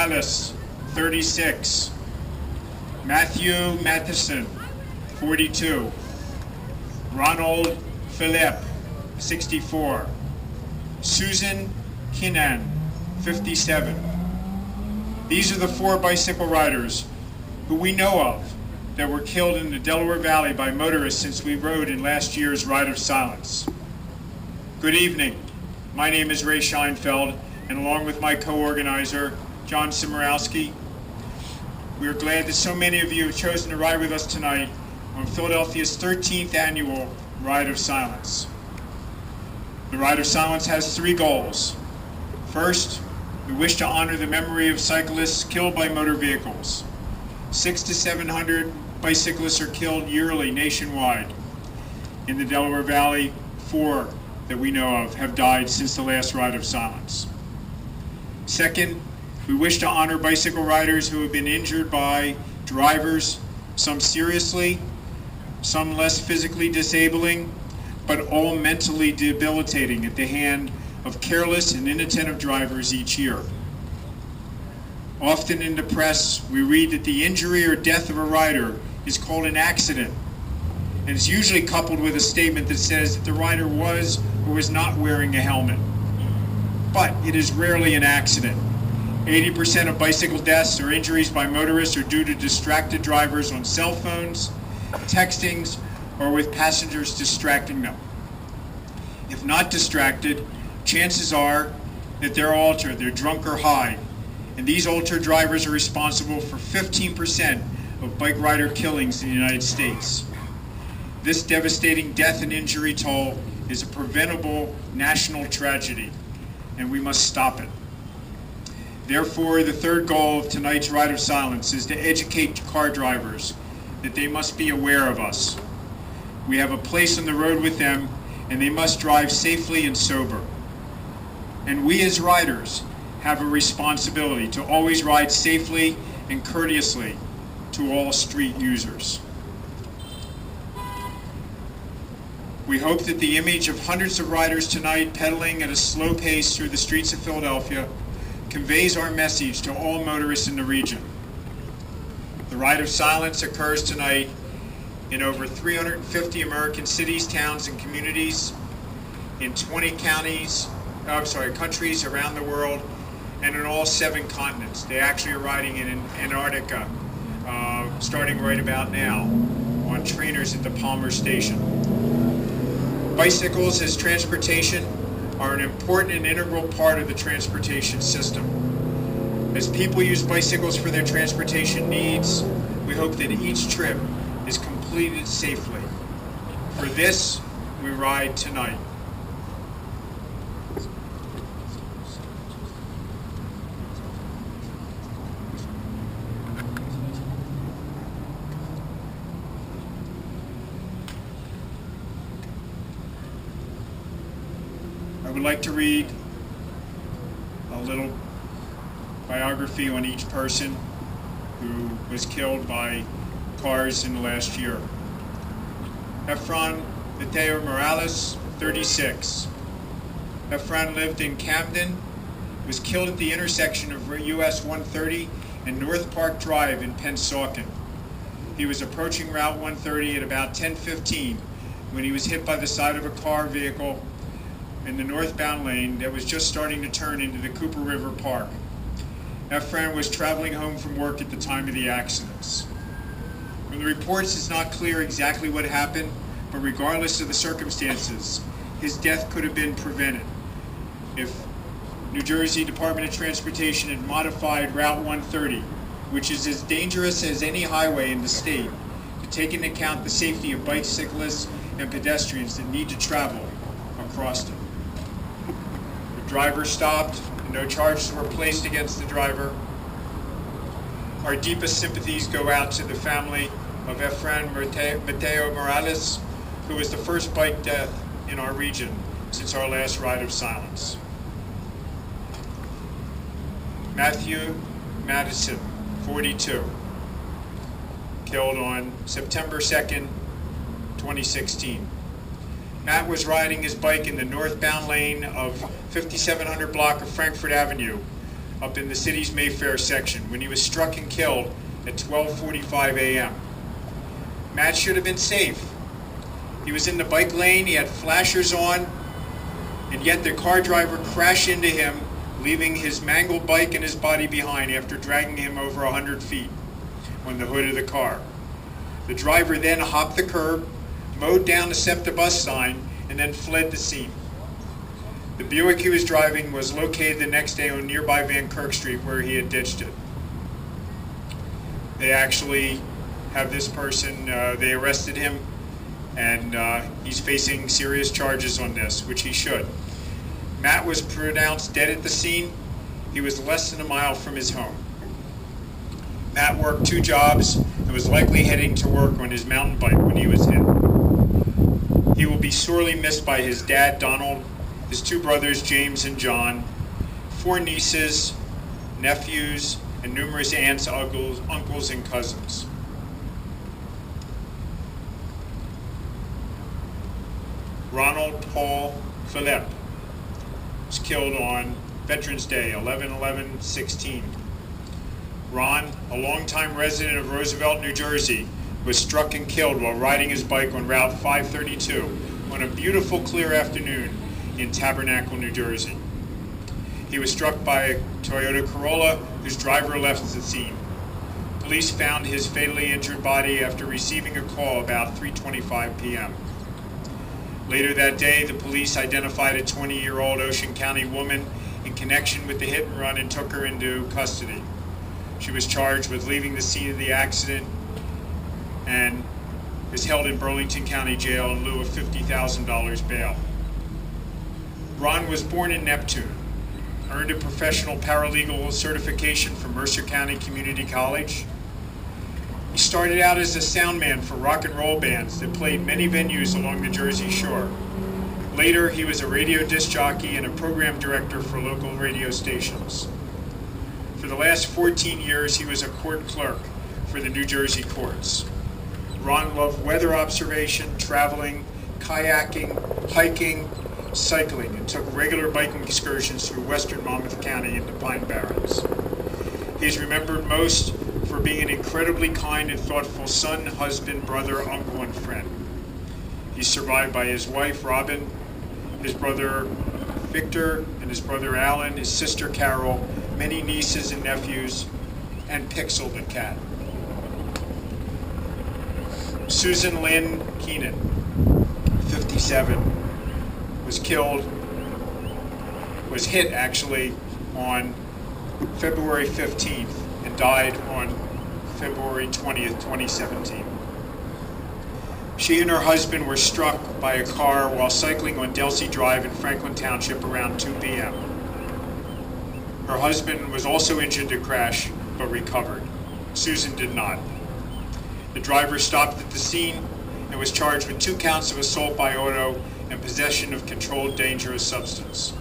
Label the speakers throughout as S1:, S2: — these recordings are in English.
S1: Alice, 36. Matthew Matheson, 42. Ronald Philippe, 64. Susan Kinan, 57. These are the 4 bicycle riders who we know of that were killed in the Delaware Valley by motorists since we rode in last year's Ride of Silence. Good evening. My name is Ray Scheinfeld, and along with my co-organizer, John Simorowski, we are glad that so many of you have chosen to ride with us tonight on Philadelphia's 13th annual Ride of Silence. The Ride of Silence has 3 goals. First, we wish to honor the memory of cyclists killed by motor vehicles. 600 to 700 bicyclists are killed yearly nationwide. In the Delaware Valley, 4 that we know of have died since the last Ride of Silence. Second, we wish to honor bicycle riders who have been injured by drivers, some seriously, some less physically disabling, but all mentally debilitating at the hand of careless and inattentive drivers each year. Often in the press, we read that the injury or death of a rider is called an accident, and it's usually coupled with a statement that says that the rider was or was not wearing a helmet. But it is rarely an accident. 80% of bicycle deaths or injuries by motorists are due to distracted drivers on cell phones, textings, or with passengers distracting them. If not distracted, chances are that they're altered, they're drunk or high, and these altered drivers are responsible for 15% of bike rider killings in the United States. This devastating death and injury toll is a preventable national tragedy, and we must stop it. Therefore, the third goal of tonight's Ride of Silence is to educate car drivers that they must be aware of us. We have a place on the road with them, and they must drive safely and sober. And we as riders have a responsibility to always ride safely and courteously to all street users. We hope that the image of hundreds of riders tonight pedaling at a slow pace through the streets of Philadelphia conveys our message to all motorists in the region. The Ride of Silence occurs tonight in over 350 American cities, towns, and communities, in 20 countries around the world, and in all 7 continents. They actually are riding in Antarctica, starting right about now, on trainers at the Palmer Station. Bicycles as transportation are an important and integral part of the transportation system. As people use bicycles for their transportation needs, we hope that each trip is completed safely. For this, we ride tonight. I would like to read a little biography on each person who was killed by cars in the last year. Efrain Mateo Morales, 36. Efrain lived in Camden, was killed at the intersection of US 130 and North Park Drive in Pennsauken. He was approaching Route 130 at about 10:15 when he was hit by the side of a car vehicle in the northbound lane that was just starting to turn into the Cooper River Park. Efrain was traveling home from work at the time of the accidents. From the reports, it's not clear exactly what happened, but regardless of the circumstances, his death could have been prevented if New Jersey Department of Transportation had modified Route 130, which is as dangerous as any highway in the state, to take into account the safety of bicyclists and pedestrians that need to travel across it. The driver stopped, and no charges were placed against the driver. Our deepest sympathies go out to the family of Efrain Mateo Morales, who was the first bike death in our region since our last Ride of Silence. Matthew Madison, 42, killed on September 2nd, 2016. Matt was riding his bike in the northbound lane of 5700 block of Frankfort Avenue up in the city's Mayfair section when he was struck and killed at 12:45 a.m. Matt should have been safe. He was in the bike lane, he had flashers on, and yet the car driver crashed into him, leaving his mangled bike and his body behind after dragging him over 100 feet on the hood of the car. The driver then hopped the curb, mowed down the SEPTA bus sign, and then fled the scene. The Buick he was driving was located the next day on nearby Van Kirk Street where he had ditched it. They actually have this person, they arrested him, and he's facing serious charges on this, which he should. Matt was pronounced dead at the scene. He was less than a mile from his home. Matt worked 2 jobs and was likely heading to work on his mountain bike when he was hit. He will be sorely missed by his dad, Donald, his 2 brothers, James and John, 4 nieces, nephews, and numerous aunts, uncles, and cousins. Ronald Paul Philippe was killed on Veterans Day, 11/11/16. Ron, a longtime resident of Roosevelt, New Jersey, was struck and killed while riding his bike on Route 532 on a beautiful clear afternoon in Tabernacle, New Jersey. He was struck by a Toyota Corolla whose driver left the scene. Police found his fatally injured body after receiving a call about 3:25 p.m. Later that day, the police identified a 20-year-old Ocean County woman in connection with the hit and run and took her into custody. She was charged with leaving the scene of the accident and is held in Burlington County Jail in lieu of $50,000 bail. Ron was born in Neptune, earned a professional paralegal certification from Mercer County Community College. He started out as a sound man for rock and roll bands that played many venues along the Jersey Shore. Later, he was a radio disc jockey and a program director for local radio stations. For the last 14 years, he was a court clerk for the New Jersey courts. Ron loved weather observation, traveling, kayaking, hiking, cycling, and took regular biking excursions through western Monmouth County into Pine Barrens. He is remembered most for being an incredibly kind and thoughtful son, husband, brother, uncle, and friend. He's survived by his wife, Robin, his brother, Victor, and his brother, Alan, his sister, Carol, many nieces and nephews, and Pixel the cat. Susan Lynn Keenan, 57, was hit actually on February 15th and died on February 20th, 2017. She and her husband were struck by a car while cycling on Delsey Drive in Franklin Township around 2 p.m. Her husband was also injured in the crash, but recovered. Susan did not. The driver stopped at the scene and was charged with 2 counts of assault by auto and possession of controlled dangerous substance.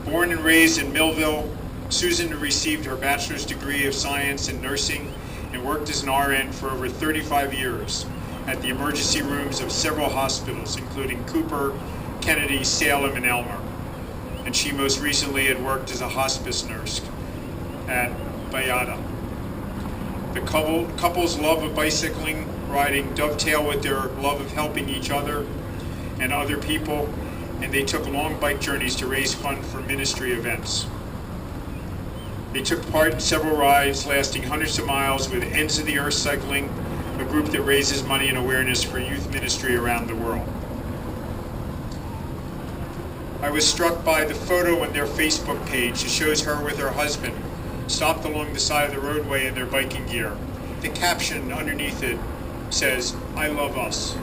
S1: Born and raised in Millville, Susan received her bachelor's degree of science in nursing and worked as an RN for over 35 years at the emergency rooms of several hospitals, including Cooper, Kennedy, Salem, and Elmer. And she most recently had worked as a hospice nurse at Bayada. The couple's love of bicycling riding dovetailed with their love of helping each other and other people, and they took long bike journeys to raise funds for ministry events. They took part in several rides lasting hundreds of miles with Ends of the Earth Cycling, a group that raises money and awareness for youth ministry around the world. I was struck by the photo on their Facebook page. It shows her with her husband, stopped along the side of the roadway in their biking gear. The caption underneath it says, "I love us."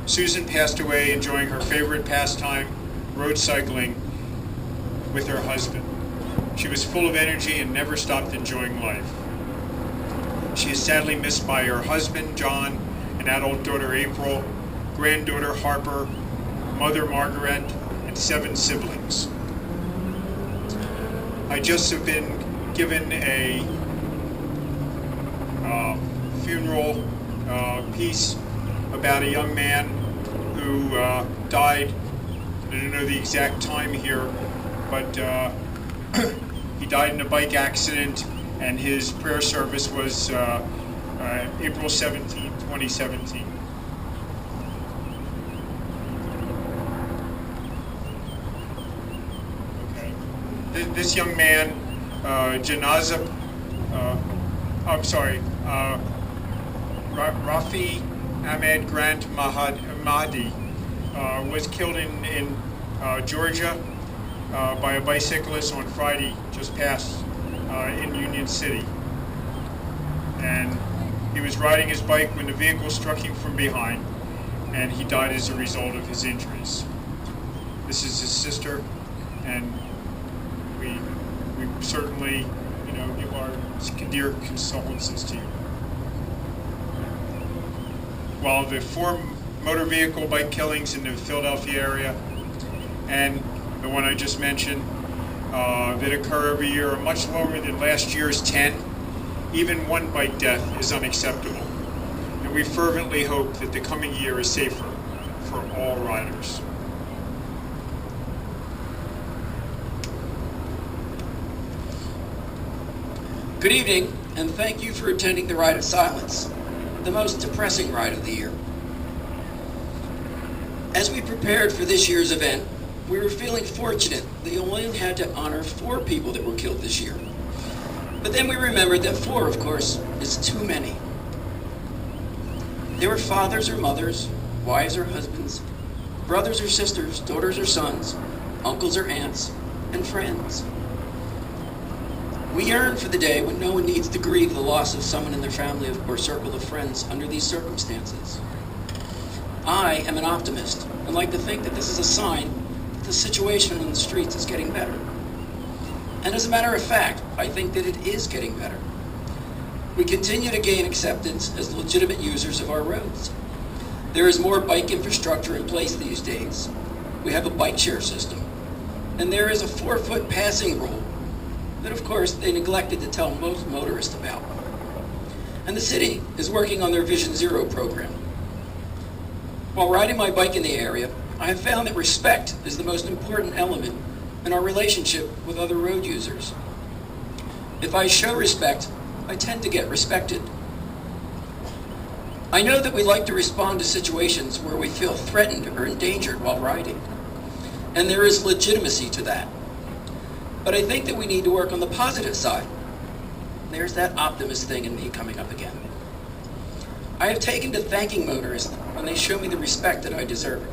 S1: Susan passed away enjoying her favorite pastime, road cycling, with her husband. She was full of energy and never stopped enjoying life. She is sadly missed by her husband, John, an adult daughter, April, granddaughter, Harper, mother, Margaret, and 7 siblings. I just have been given a funeral piece about a young man who died. I don't know the exact time here, but He died in a bike accident, and his prayer service was April 17, 2017. Okay. This young man, Rafi Ahmed Grant Mahdi, was killed in Georgia by a bicyclist on Friday just past in Union City. And he was riding his bike when the vehicle struck him from behind, and he died as a result of his injuries. This is his sister, and we certainly, give our dear condolences to you. While the 4 motor vehicle bike killings in the Philadelphia area and the one I just mentioned that occur every year are much lower than last year's 10, even one bike death is unacceptable. And we fervently hope that the coming year is safer for all riders.
S2: Good evening, and thank you for attending the Ride of Silence, the most depressing ride of the year. As we prepared for this year's event, we were feeling fortunate that we only had to honor 4 people that were killed this year. But then we remembered that 4, of course, is too many. They were fathers or mothers, wives or husbands, brothers or sisters, daughters or sons, uncles or aunts, and friends. We yearn for the day when no one needs to grieve the loss of someone in their family or circle of friends under these circumstances. I am an optimist and like to think that this is a sign that the situation on the streets is getting better. And as a matter of fact, I think that it is getting better. We continue to gain acceptance as legitimate users of our roads. There is more bike infrastructure in place these days. We have a bike share system. And there is a 4-foot passing rule that, of course, they neglected to tell most motorists about. And the city is working on their Vision Zero program. While riding my bike in the area, I have found that respect is the most important element in our relationship with other road users. If I show respect, I tend to get respected. I know that we like to respond to situations where we feel threatened or endangered while riding, and there is legitimacy to that. But I think that we need to work on the positive side. There's that optimist thing in me coming up again. I have taken to thanking motorists when they show me the respect that I deserve.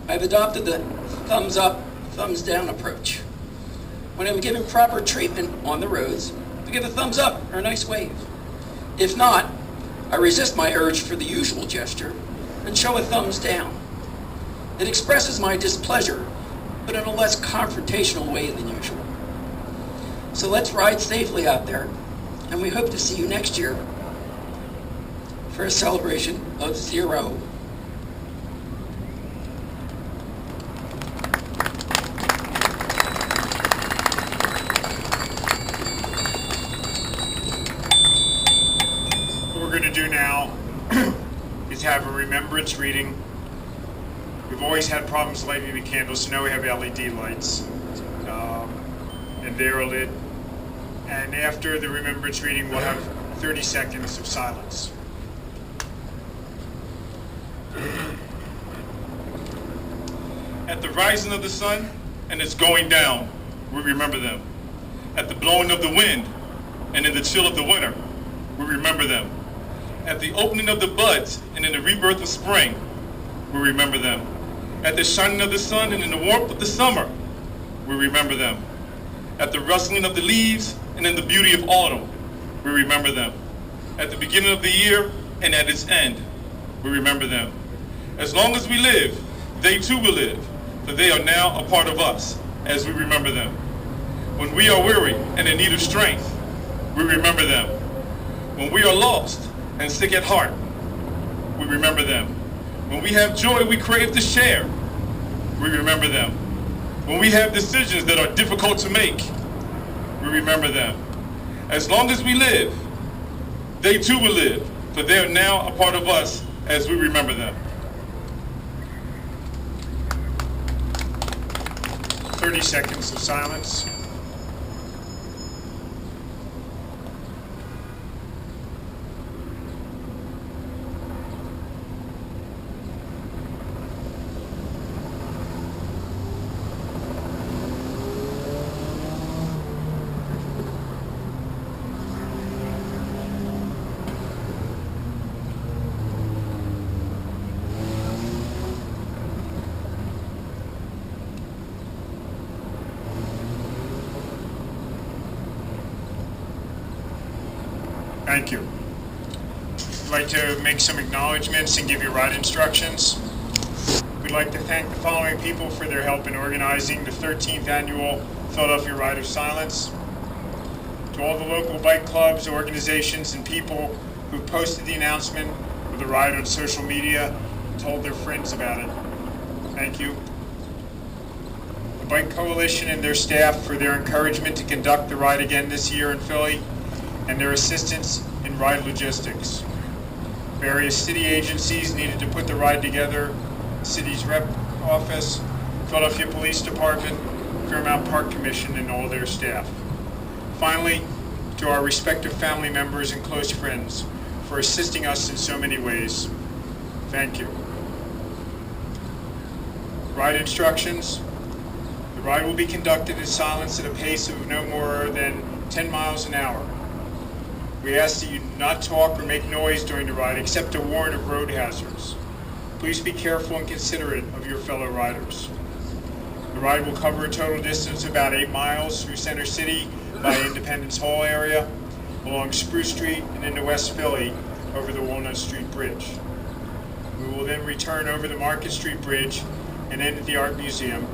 S2: I've adopted the thumbs up, thumbs down approach. When I'm given proper treatment on the roads, I give a thumbs up or a nice wave. If not, I resist my urge for the usual gesture and show a thumbs down. It expresses my displeasure, but in a less confrontational way than usual. So let's ride safely out there, and we hope to see you next year for a celebration of zero.
S1: What we're going to do now is have a remembrance reading. We've always had problems lighting the candles, so now we have LED lights, and they're lit. And after the remembrance reading, we'll have 30 seconds of silence.
S3: At the rising of the sun and its going down, we remember them. At the blowing of the wind and in the chill of the winter, we remember them. At the opening of the buds and in the rebirth of spring, we remember them. At the shining of the sun and in the warmth of the summer, we remember them. At the rustling of the leaves and in the beauty of autumn, we remember them. At the beginning of the year and at its end, we remember them. As long as we live, they too will live, for they are now a part of us as we remember them. When we are weary and in need of strength, we remember them. When we are lost and sick at heart, we remember them. When we have joy we crave to share, we remember them. When we have decisions that are difficult to make, we remember them. As long as we live, they too will live, for they are now a part of us as we remember them.
S1: 30 seconds of silence. Thank you. I'd like to make some acknowledgments and give you ride instructions. We'd like to thank the following people for their help in organizing the 13th annual Philadelphia Ride of Silence. To all the local bike clubs, organizations, and people who posted the announcement of the ride on social media and told their friends about it, thank you. The Bike Coalition and their staff for their encouragement to conduct the ride again this year in Philly and their assistance in ride logistics. Various city agencies needed to put the ride together: city's rep office, Philadelphia Police Department, Fairmount Park Commission, and all their staff. Finally, to our respective family members and close friends for assisting us in so many ways, thank you. Ride instructions. The ride will be conducted in silence at a pace of no more than 10 miles an hour. We ask that you not talk or make noise during the ride except to warn of road hazards. Please be careful and considerate of your fellow riders. The ride will cover a total distance of about 8 miles through Center City by Independence Hall area, along Spruce Street and into West Philly over the Walnut Street Bridge. We will then return over the Market Street Bridge and end at the Art Museum.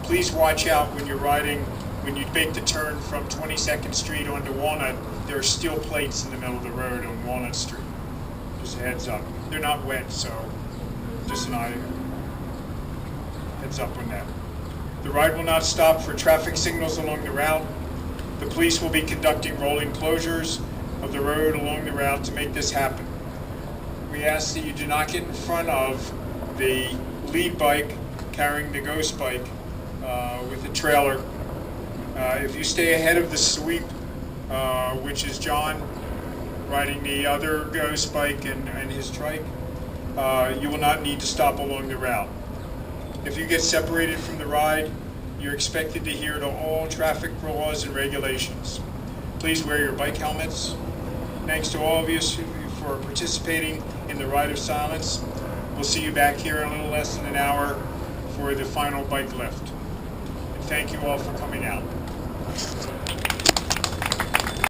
S1: Please watch out when you're riding. When you make the turn from 22nd Street onto Walnut, there are steel plates in the middle of the road on Walnut Street. Just a heads up. They're not wet, so just an eye. Heads up on that. The ride will not stop for traffic signals along the route. The police will be conducting rolling closures of the road along the route to make this happen. We ask that you do not get in front of the lead bike carrying the ghost bike with the trailer. If you stay ahead of the sweep, which is John riding the other ghost bike and his trike, you will not need to stop along the route. If you get separated from the ride, you're expected to adhere to all traffic laws and regulations. Please wear your bike helmets. Thanks to all of you for participating in the Ride of Silence. We'll see you back here in a little less than an hour for the final bike lift. And thank you all for coming out.